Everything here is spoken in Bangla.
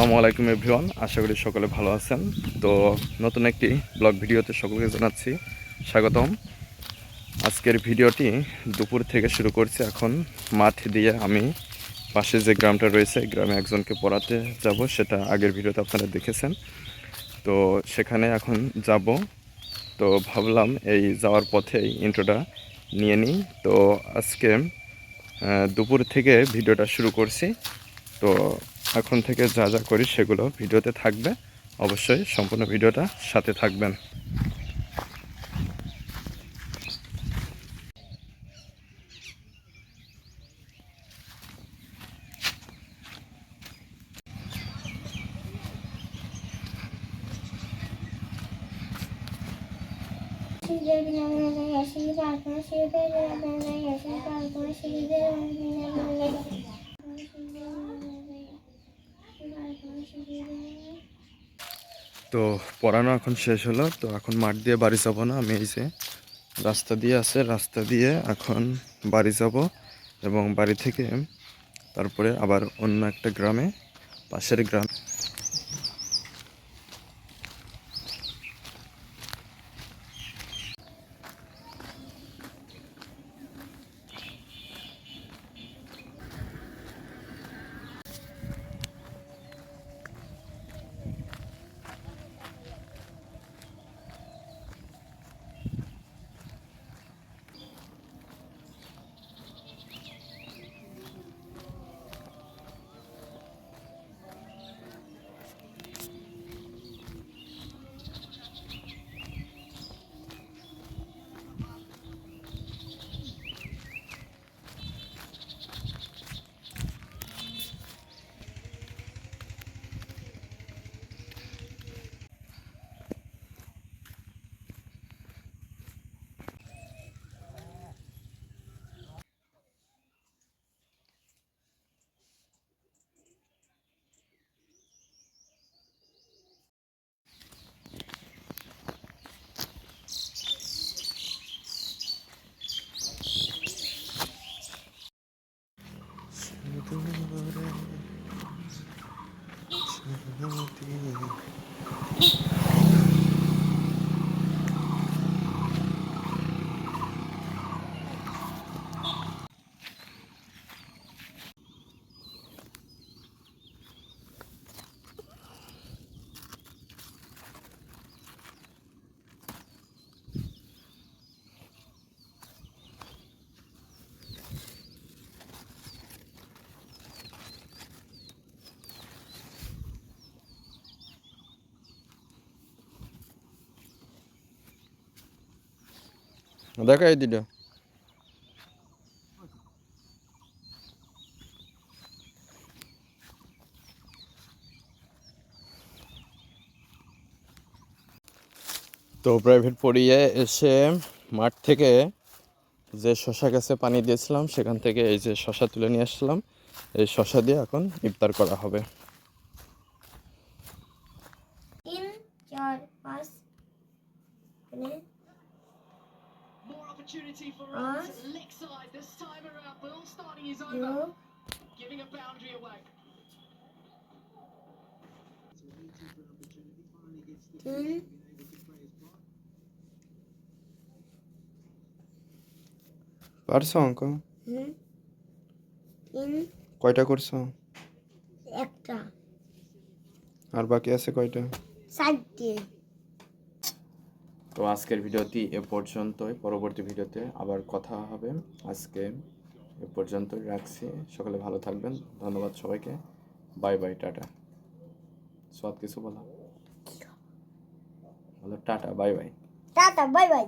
আসসালামু আলাইকুম এভরিওয়ান, আশা করি সকলে ভালো আছেন। তো নতুন একটি ব্লগ ভিডিওতে সকলকে জানাচ্ছি স্বাগতম। আজকের ভিডিওটি দুপুর থেকে শুরু করছি। এখন মাঠ দিয়ে আমি পাশে যে গ্রামটা রয়েছে, গ্রামে একজনকে পড়াতে যাব, সেটা আগের ভিডিওতে আপনারা দেখেছেন। তো সেখানে এখন যাব। তো ভাবলাম এই যাওয়ার পথেই ইন্ট্রোটা নিয়ে নিই। তো আজকে দুপুর থেকে ভিডিওটা শুরু করছি। তো এখন থেকে যা যা করি সেগুলো ভিডিওতে থাকবে, অবশ্যই সম্পূর্ণ ভিডিওটা সাথে থাকবেন। তো পড়ানো এখন শেষ হলো। তো এখন মাঠ দিয়ে বাড়ি যাব না, আমি এই যে রাস্তা দিয়ে আছে, রাস্তা দিয়ে এখন বাড়ি যাব এবং বাড়ি থেকে তারপরে আবার অন্য একটা গ্রামে, পাশের গ্রাম। দেখা এই দিটা। তো প্রাইভেট পড়িয়ে এসে মাঠ থেকে যে শশা গাছে পানি দিয়েছিলাম, সেখান থেকে এই যে শশা তুলে নিয়ে আসলাম। এই শশা দিয়ে এখন ইফতার করা হবে। 3, 4, 5 More opportunity for us. Lakeside this time around. Ball starting is over. Giving a boundary away. 3 পারছো অঙ্ক? 3 কয়টা করছো? একটা আর বাকি আছে কয়টা? 4টে। তো আজকের ভিডিওটি এ পর্যন্তই। পরবর্তী ভিডিওতে আবার কথা হবে। আজকে এ পর্যন্তই রাখছি। সকলে ভালো থাকবেন। ধন্যবাদ সবাইকে। Bye bye, tata. সব কিছু বলো, tata, bye bye. Tata, bye bye.